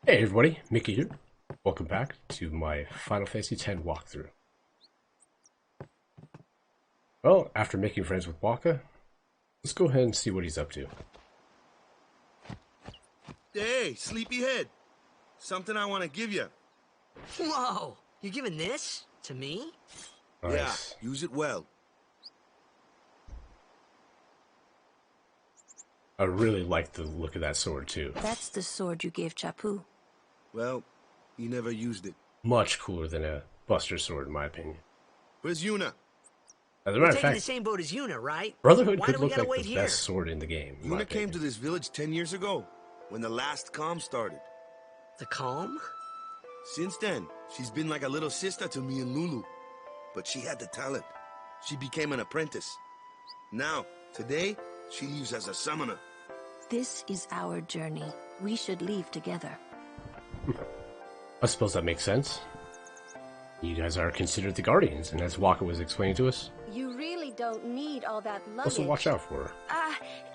Hey everybody, Mickey here. Welcome back to my Final Fantasy X walkthrough. Well, after making friends with Waka, let's go ahead and see what he's up to. Hey, sleepyhead. Something I want to give you. Whoa! You're giving this to me? Nice. Yeah, use it well. I really like the look of that sword too. That's the sword you gave Chapu. Well, he never used it. Much cooler than a Buster sword in my opinion. Where's Yuna? As a We're matter of taking the fact, same boat as Yuna, right? Brotherhood Why could do we look gotta like wait the here? best sword in the game. In my Yuna came opinion. to this village 10 years ago, when the last calm started. The calm? Since then, she's been like a little sister to me and Lulu. But she had the talent. She became an apprentice. Now, today, she leaves as a summoner. This is our journey. We should leave together. I suppose that makes sense. You guys are considered the Guardians, and as Waka was explaining to us, You really don't need all that luggage. also watch out for her.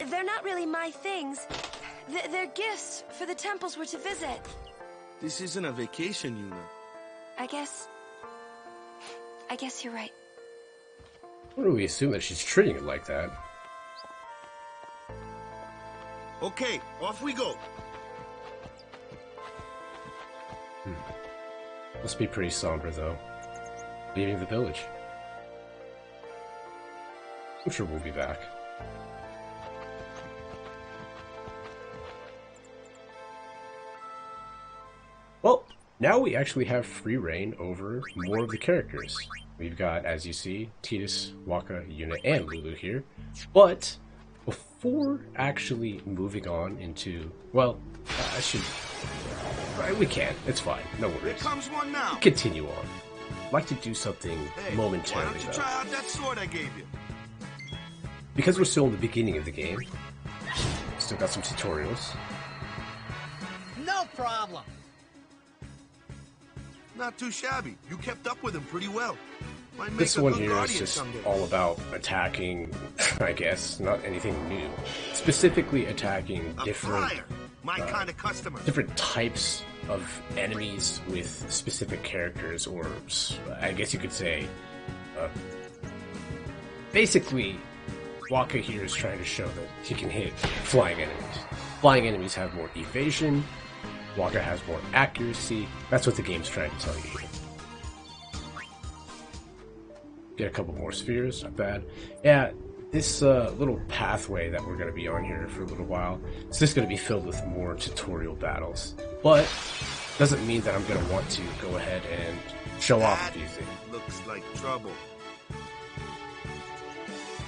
They're not really my things. They're gifts for the temples we're to visit. This isn't a vacation, Yuna. I guess you're right. I don't really assume that she's treating it like that. Okay, off we go. Must be pretty somber, though. Leaving the village. I'm sure we'll be back. Well, now we actually have free reign over more of the characters. We've got, as you see, Tidus, Waka, Yuna, and Lulu here. But before actually moving on into, well, I should. We can. It's fine. No Here worries. comes one now. Continue on. I'd like to do something Hey, momentarily, why don't you though. try out that sword I gave you? Because we're still in the beginning of the game, still got some tutorials. No problem. Not too shabby. You kept up with him pretty well. Might make This a one good here is guardian just someday. all about attacking, I guess, not anything new. Specifically attacking A different flyer, my kind of customer. different types of enemies with specific characters, or I guess you could say, basically, Waka here is trying to show that he can hit flying enemies. Flying enemies have more evasion, Waka has more accuracy. That's what the game's trying to tell you here. Get a couple more spheres, not bad. Yeah, this little pathway that we're going to be on here for a little while, it's just going to be filled with more tutorial battles. But doesn't mean that I'm going to want to go ahead and show off That a few things. looks like trouble.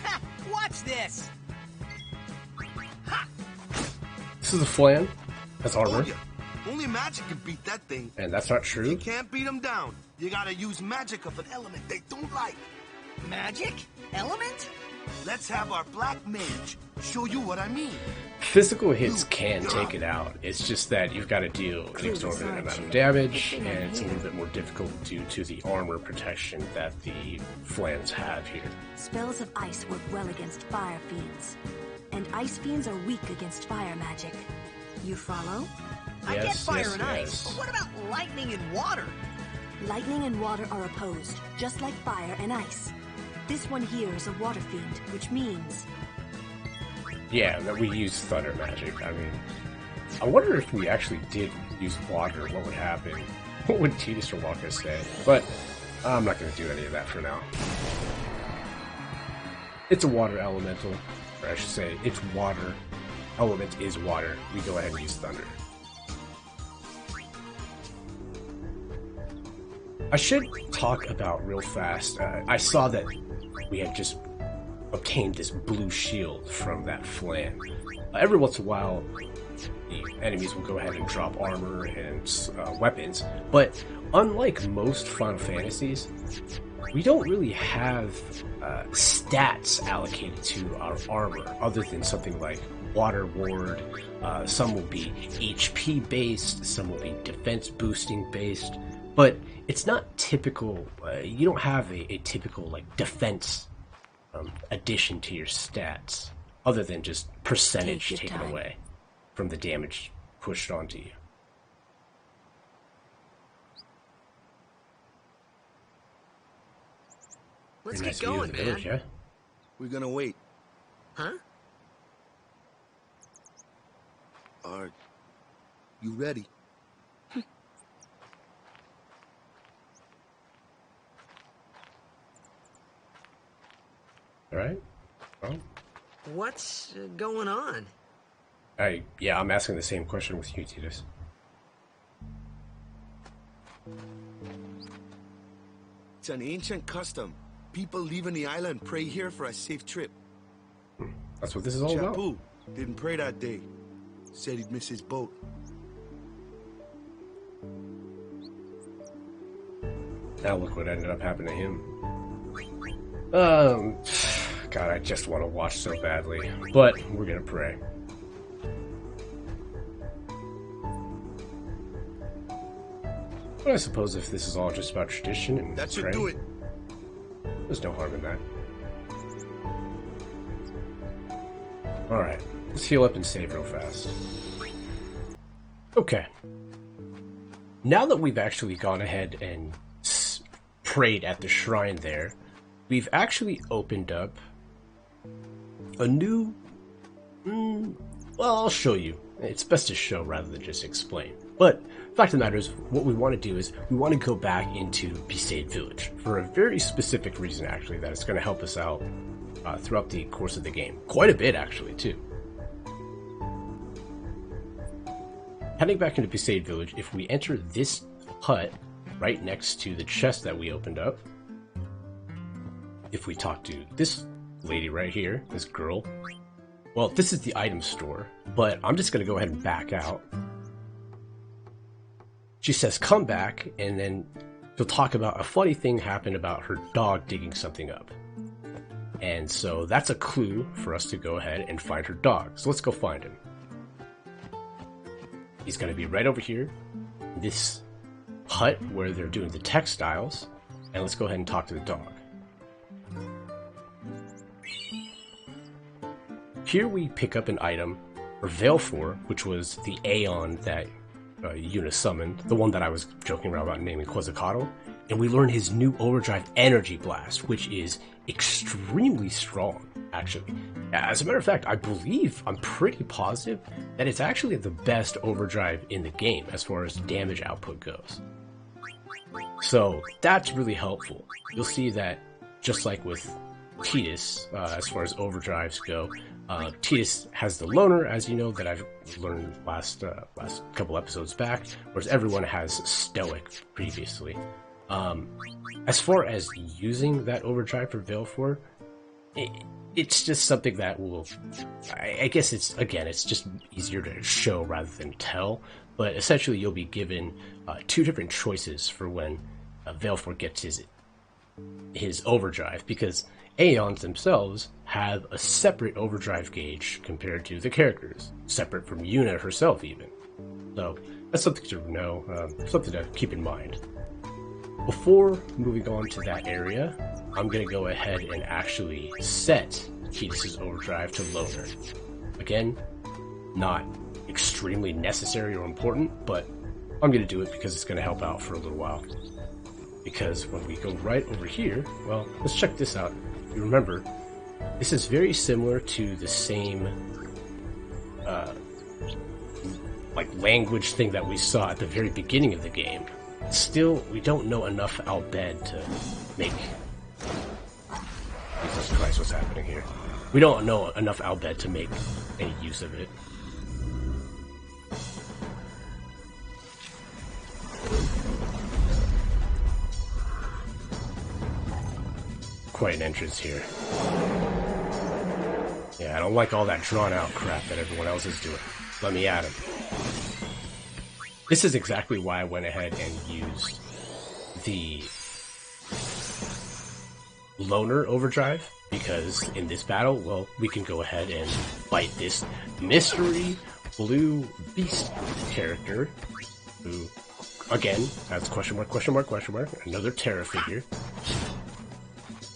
Ha! Watch this! This is a flan. That's armor. Told ya, only magic can beat that thing. And that's not You true. can't beat them down. You gotta use magic of an element they don't like. Magic? Element? Let's have our black mage show you what I mean. Physical hits can take it out. It's just that you've got to deal an exorbitant amount of damage, and it's a little bit more difficult due to the armor protection that the flans have here. Spells of ice work well against fire fiends. And ice fiends are weak against fire magic. You follow? I get Yes, fire yes, and ice, yes. but what about lightning and water? Lightning and water are opposed, just like fire and ice. This one here is a water fiend, which means Yeah, that we use thunder magic. I mean, I wonder if we actually did use water, what would happen? What would Tidus or Waka say? But I'm not going to do any of that for now. It's a water elemental, or I should say, it's water. Element is water. We go ahead and use thunder. I should talk about real fast. I saw that we had just obtained this blue shield from that flan. Every once in a while, the enemies will go ahead and drop armor and weapons, but unlike most Final Fantasies, we don't really have stats allocated to our armor other than something like Water Ward. Some will be HP based, some will be defense boosting based, but it's not typical. You don't have a typical like defense addition to your stats, other than just percentage Take your taken time. away from the damage pushed onto you. Let's Very get nice view of going, the man. village, yeah? We're gonna wait. Huh? Are you ready? Alright. Well, What's going on? yeah, I'm asking the same question with you, Titus. It's an ancient custom. People leaving the island pray here for a safe trip. That's what this is all about. Chapu didn't pray that day. Said he'd miss his boat. Now look what ended up happening to him. God, I just want to watch so badly. But we're gonna pray. But I suppose if this is all just about tradition and That should praying, do it. there's no harm in that. Alright, let's heal up and save real fast. Okay. Now that we've actually gone ahead and prayed at the shrine there, we've actually opened up a new... well, I'll show you. It's best to show rather than just explain. But the fact of the matter is, what we want to do is we want to go back into Besaid Village for a very specific reason, actually, that it's going to help us out throughout the course of the game. Quite a bit, actually, too. Heading back into Besaid Village, if we enter this hut right next to the chest that we opened up, if we talk to this lady right here, this girl, well, this is the item store, but I'm just going to go ahead and back out. She says, come back, and then she'll talk about a funny thing happened about her dog digging something up. And so that's a clue for us to go ahead and find her dog. So let's go find him. He's going to be right over here, this hut where they're doing the textiles, and let's go ahead and talk to the dog. Here we pick up an item for Valefor, which was the Aeon that Yuna summoned, the one that I was joking around about naming Quetzalcoatl, and we learn his new Overdrive Energy Blast, which is extremely strong, actually. As a matter of fact, I'm pretty positive that it's actually the best Overdrive in the game as far as damage output goes. So that's really helpful. You'll see that just like with Titus, as far as overdrives go, Titus has the loner, as you know, that I've learned last couple episodes back, whereas everyone has stoic previously. As far as using that overdrive for Valefor, it's just something that will, I guess it's just easier to show rather than tell, but essentially you'll be given two different choices for when Valefor gets his overdrive, because Aeons themselves have a separate overdrive gauge compared to the characters, separate from Yuna herself even. So that's something to know, something to keep in mind. Before moving on to that area, I'm going to go ahead and actually set Titus's overdrive to loner. Again, not extremely necessary or important, but I'm going to do it because it's going to help out for a little while. Because when we go right over here, well, let's check this out. You remember, this is very similar to the same like language thing that we saw at the very beginning of the game. Still, we don't know enough Albed to make... Jesus Christ, what's happening here? We don't know enough Albed to make any use of it. Quite an entrance here. Yeah, I don't like all that drawn-out crap that everyone else is doing. Let me at him. This is exactly why I went ahead and used the loner overdrive, because in this battle, well, we can go ahead and fight this mystery blue beast character, who, again, has question mark, another Terra figure.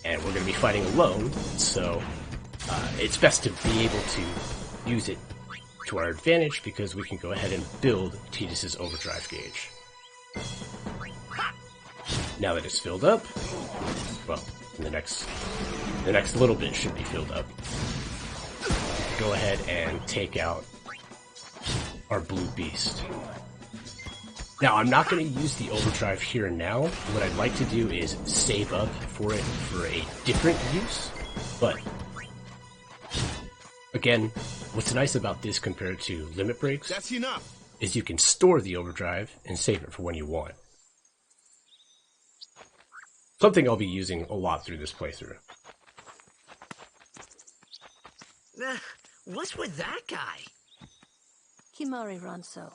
And we're going to be fighting alone, so it's best to be able to use it to our advantage, because we can go ahead and build Titus's overdrive gauge. Now that it's filled up, well, And the next little bit should be filled up. Go ahead and take out our blue beast. Now, I'm not going to use the overdrive here and now. What I'd like to do is save up for it for a different use. But, again, what's nice about this compared to limit breaks That's enough. is you can store the overdrive and save it for when you want. Something I'll be using a lot through this playthrough. What's with that guy? Kimahri Ronso,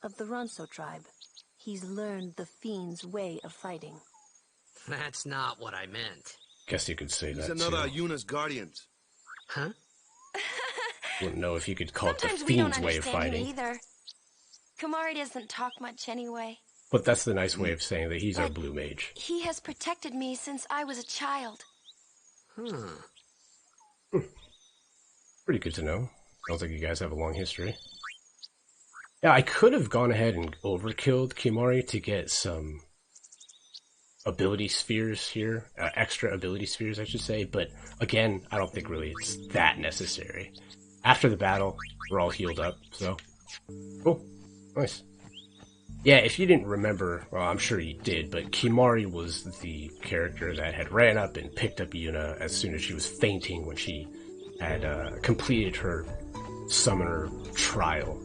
of the Ronso tribe. He's learned the Fiend's way of fighting. That's not what I meant. Guess you could say He's that another too. Yuna's guardians. Huh? Wouldn't know if you could call it the Sometimes we don't Fiend's way of understand him fighting. either. Kimahri doesn't talk much anyway. But that's the nice way of saying that he's our But blue mage. He has protected me since I was a child. Pretty good to know. Sounds like you guys have a long history. Yeah, I could have gone ahead and overkilled Kimahri to get some ability spheres here. Extra ability spheres, I should say. But again, I don't think really it's that necessary. After the battle, we're all healed up, so... Cool. Nice. Yeah, if you didn't remember, well, I'm sure you did, but Kimahri was the character that had ran up and picked up Yuna as soon as she was fainting when she had completed her summoner trial.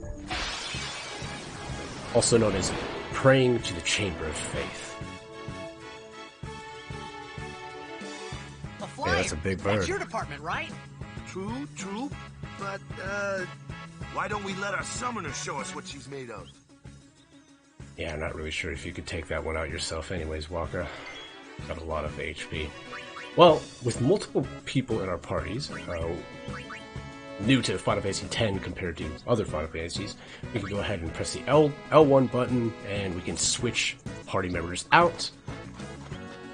Also known as praying to the Chamber of Faith. A flyer. Yeah, that's a big bird. That's your department, right? True, true. But, why don't we let our summoner show us what she's made of? Yeah, I'm not really sure if you could take that one out yourself anyways, Walker. Got a lot of HP. Well, with multiple people in our parties, new to Final Fantasy X compared to other Final Fantasies, we can go ahead and press the L1 button, and we can switch party members out,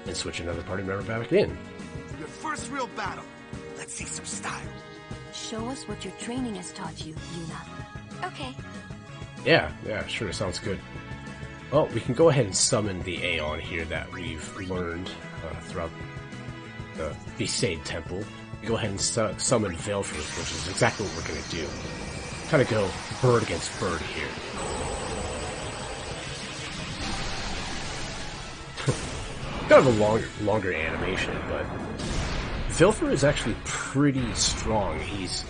and switch another party member back in. Your first real battle. Let's see some style. Show us what your training has taught you, Yuna. Okay. Yeah, sure, sounds good. Well, we can go ahead and summon the Aeon here that we've learned throughout the Besaid Temple. We go ahead and summon Valefor, which is exactly what we're going to do. Kind of go bird against bird here. Kind of a longer animation, but Valefor is actually pretty strong. He's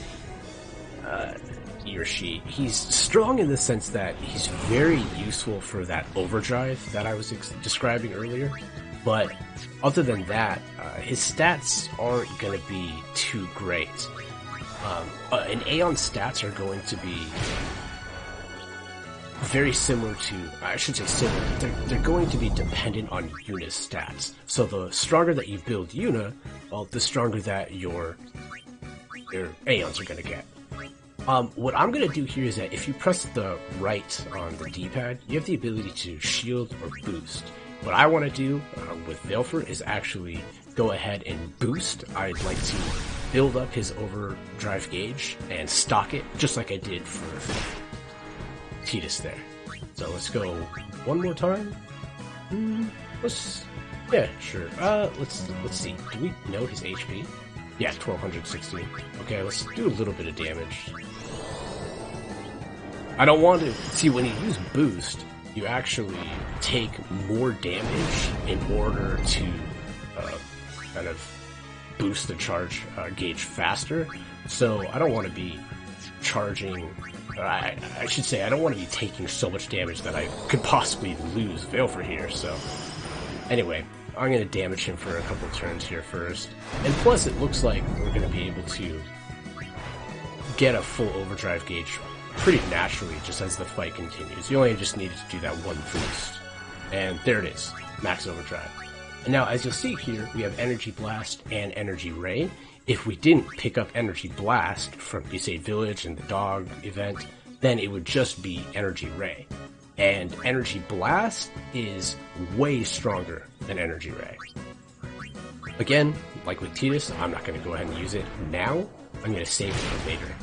he or she, he's strong in the sense that he's very useful for that overdrive that I was describing earlier, but other than that, his stats aren't going to be too great. And Aeon's stats are going to be very similar to, I should say similar, they're going to be dependent on Yuna's stats. So the stronger that you build Yuna, well, the stronger that your Aeons are going to get. What I'm going to do here is that if you press the right on the D-pad, you have the ability to shield or boost. What I want to do with Valefor is actually go ahead and boost. I'd like to build up his overdrive gauge and stock it, just like I did for Tidus there. So let's go one more time. Yeah, sure. Let's see. Do we know his HP? Yeah, 1260. Okay, let's do a little bit of damage. I don't want to... See, when you use boost, you actually take more damage in order to kind of boost the charge gauge faster. So I don't want to be charging... I should say, I don't want to be taking so much damage that I could possibly lose Valefor here, so... Anyway, I'm going to damage him for a couple turns here first. And plus, it looks like we're going to be able to get a full overdrive gauge pretty naturally just as the fight continues. You only just needed to do that one boost. And there it is, max overdrive. And now, as you'll see here, we have Energy Blast and Energy Ray. If we didn't pick up Energy Blast from Besaid Village and the dog event, then it would just be Energy Ray. And Energy Blast is way stronger than Energy Ray. Again, like with Tidus, I'm not going to go ahead and use it now. I'm going to save it for later.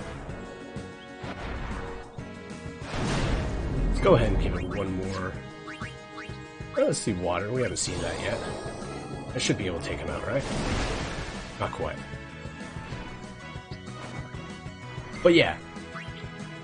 Let's go ahead and give it one more. Let's see water. We haven't seen that yet. I should be able to take him out, right? Not quite. But yeah,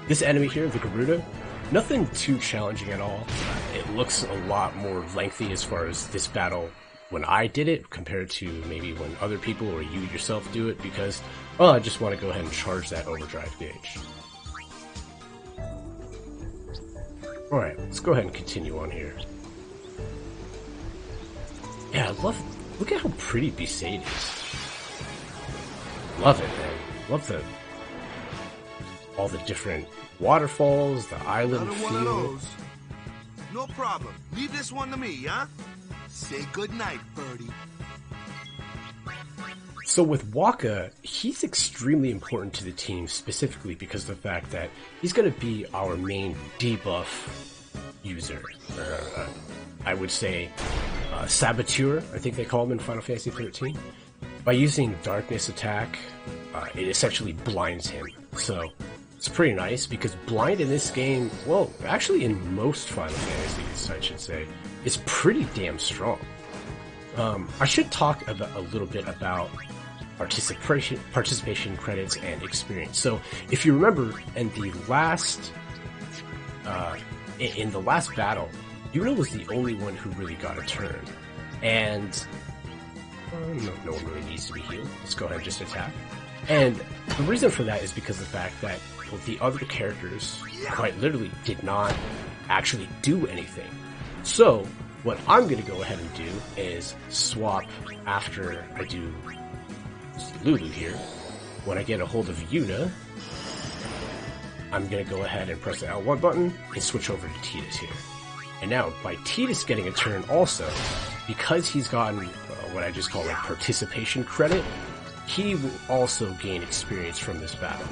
this enemy here, the Garuda, nothing too challenging at all. It looks a lot more lengthy as far as this battle when I did it compared to maybe when other people or you yourself do it, because, well, I just want to go ahead and charge that overdrive gauge. Alright, let's go ahead and continue on here. Yeah, I love, look at how pretty Besaid is. Love it, man. Love all the different waterfalls, the island Another feel. one of those. No problem. Leave this one to me, huh? Say goodnight, birdie. So with Waka, he's extremely important to the team, specifically because of the fact that he's going to be our main debuff user. I would say Saboteur, I think they call him in Final Fantasy XIII. By using Darkness attack, it essentially blinds him. So it's pretty nice, because blind in this game, well, actually in most Final Fantasies, I should say, is pretty damn strong. I should talk about a little bit about participation credits and experience. So if you remember, in the last battle, Yuna was the only one who really got a turn, and no one really needs to be healed. Let's go ahead and just attack. And the reason for that is because of the fact that the other characters quite literally did not actually do anything. So what I'm going to go ahead and do is swap after I do Lulu here. When I get a hold of Yuna, I'm going to go ahead and press the L1 button and switch over to Tidus here. And now, by Tidus getting a turn also, because he's gotten what I just call like participation credit, he will also gain experience from this battle.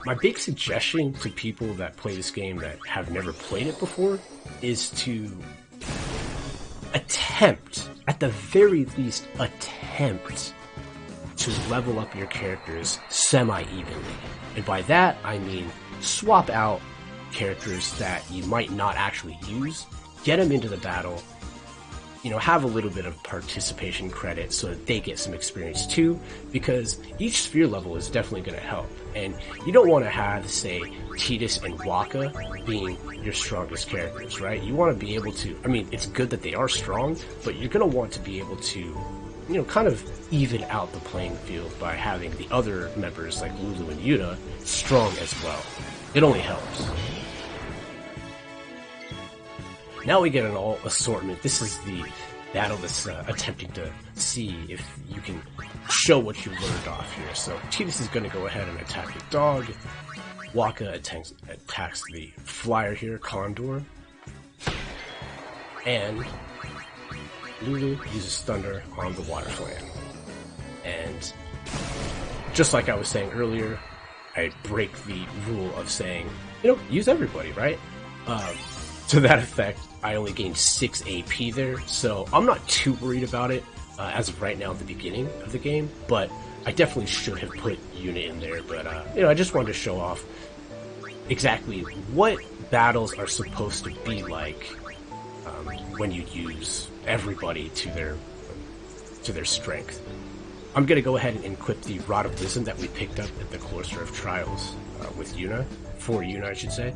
My big suggestion to people that play this game that have never played it before is to attempt, at the very least, attempt to level up your characters semi-evenly. And by that, I mean swap out characters that you might not actually use, get them into the battle, you know, have a little bit of participation credit so that they get some experience too, because each sphere level is definitely going to help. And you don't want to have, say, Tidus and Waka being your strongest characters, right? You want to be able to, I mean, it's good that they are strong, but you're going to want to be able to, you know, kind of even out the playing field by having the other members like Lulu and Yuna strong as well. It only helps. Now we get an all assortment. This is the battle that's attempting to see if you can show what you learned off here. So Tidus is going to go ahead and attack the dog. Waka attacks the flyer here, Condor. And Lulu uses Thunder on the water flame. And just like I was saying earlier, I break the rule of saying, you know, use everybody, right? To that effect, I only gained 6 AP there, so I'm not too worried about it as of right now at the beginning of the game, but I definitely should have put Yuna in there. But, you know, I just wanted to show off exactly what battles are supposed to be like when you use everybody to their strength. I'm going to go ahead and equip the Rod of Wisdom that we picked up at the Cloister of Trials with Yuna, for Yuna, I should say.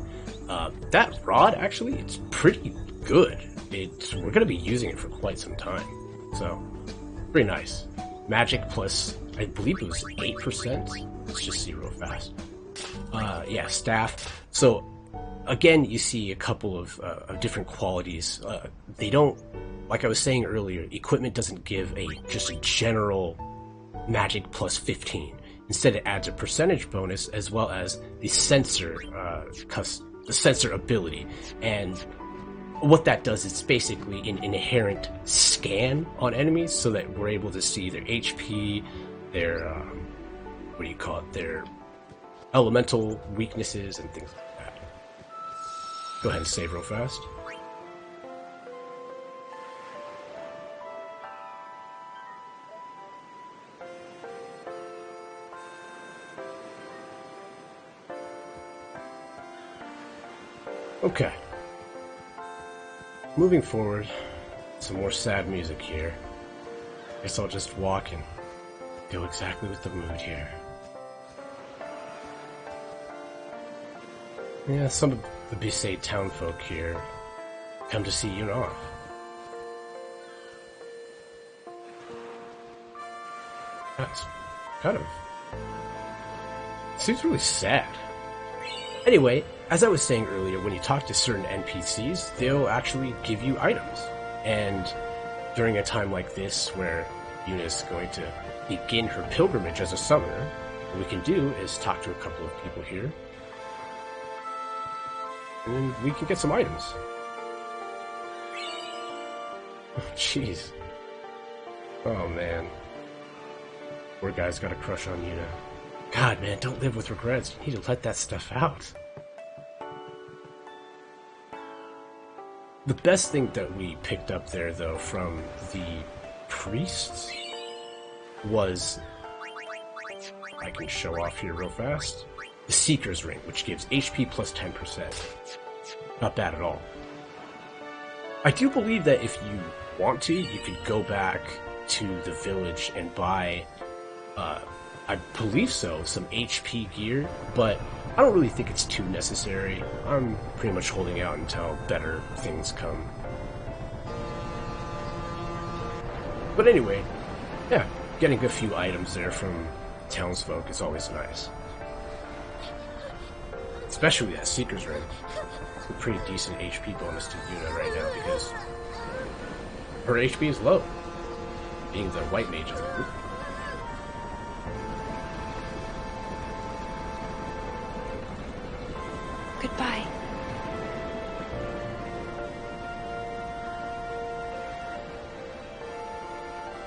That rod, actually, it's pretty good. We're going to be using it for quite some time. So, pretty nice. Magic plus, I believe it was 8%. Let's just see real fast. Yeah, staff. So, again, you see a couple of different qualities. They don't, like I was saying earlier, equipment doesn't give just a general magic plus 15. Instead, it adds a percentage bonus as well as the sensor ability. And what that does is basically an inherent scan on enemies so that we're able to see their HP, their, their elemental weaknesses and things like that. Go ahead and save real fast. Okay. Moving forward, some more sad music here. Guess I'll just walk and go exactly with the mood here. Yeah, some of the Bisay townfolk here come to see you off. That's kind of... seems really sad. Anyway, as I was saying earlier, when you talk to certain NPCs, they'll actually give you items. And during a time like this, where Yuna's going to begin her pilgrimage as a summoner, what we can do is talk to a couple of people here. And we can get some items. Oh, jeez. Oh, man. Poor guy's got a crush on Yuna. God, man, don't live with regrets. You need to let that stuff out. The best thing that we picked up there, though, from the priests was... I can show off here real fast. The Seeker's Ring, which gives HP plus 10%. Not bad at all. I do believe that if you want to, you could go back to the village and buy, I believe so, some HP gear, but I don't really think it's too necessary. I'm pretty much holding out until better things come. But anyway, yeah, getting a few items there from townsfolk is always nice. Especially that Seeker's Ring. It's a pretty decent HP bonus to Yuna right now because her HP is low, being the white mage of the group. Goodbye.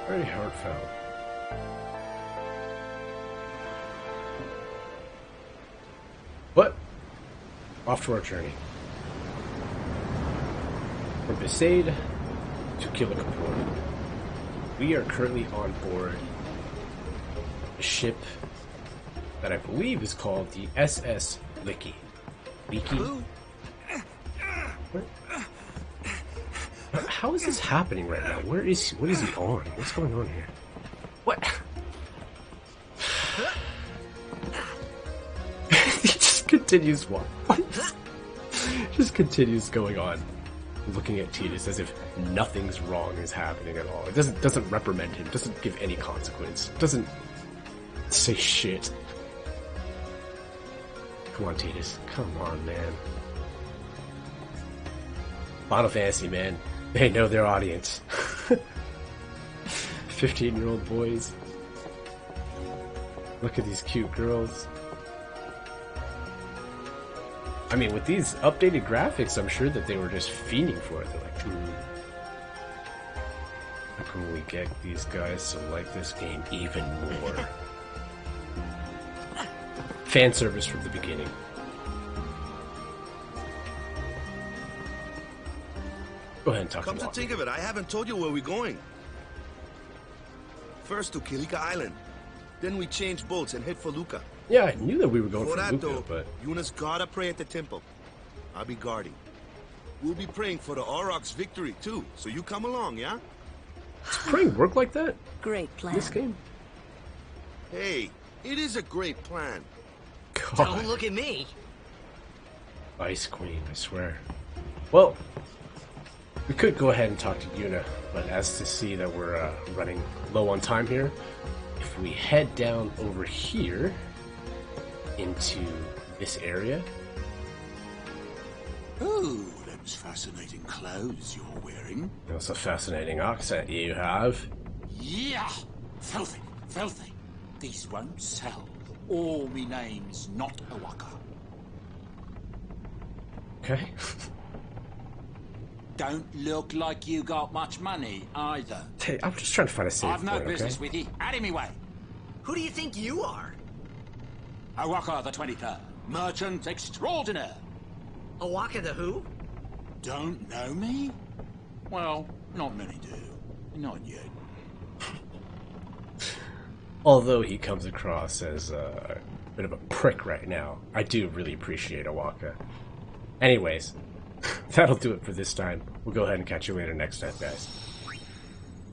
Very heartfelt. But, off to our journey. From Besaid to Kilikapur. We are currently on board a ship that I believe is called the SS Liki. Liki? How is this happening right now? What is he on? What's going on here? What? He just continues just continues going on, looking at Tidus as if nothing's wrong is happening at all. It doesn't reprimand him, doesn't give any consequence, doesn't say shit. Come on, Tidus. Come on, man. Final Fantasy, man. They know their audience. 15-year-old boys. Look at these cute girls. I mean, with these updated graphics, I'm sure that they were just fiending for it. They're like, how can we get these guys to like this game even more? Fan service from the beginning. Go ahead and talk to me. Come to think of it, I haven't told you where we're going. First to Kilika Island. Then we change boats and head for Luca. Yeah, I knew that we were going For for that, Luca, though, but... Yuna's gotta pray at the temple. I'll be guarding. We'll be praying for the Aurochs' victory, too. So you come along, yeah? Does praying work like that Great in plan. this game? Hey, it is a great plan. God. Don't look at me. Ice Queen, I swear. Well, we could go ahead and talk to Yuna, but as to see that we're running low on time here, if we head down over here into this area. Oh, them's fascinating clothes you're wearing. That's a fascinating accent you have. Yeah! Filthy, filthy. These won't sell. All me name's not Awaka. Okay. Don't look like you got much money, either. Hey, I'm just trying to find a safe I've no point, business okay? with you. Out of me way. Who do you think you are? Awaka the 23rd. Merchant extraordinaire. Awaka the who? Don't know me? Well, not many do. Not yet. Although he comes across as a bit of a prick right now, I do really appreciate Awaka. Anyways, that'll do it for this time. We'll go ahead and catch you later next time, guys.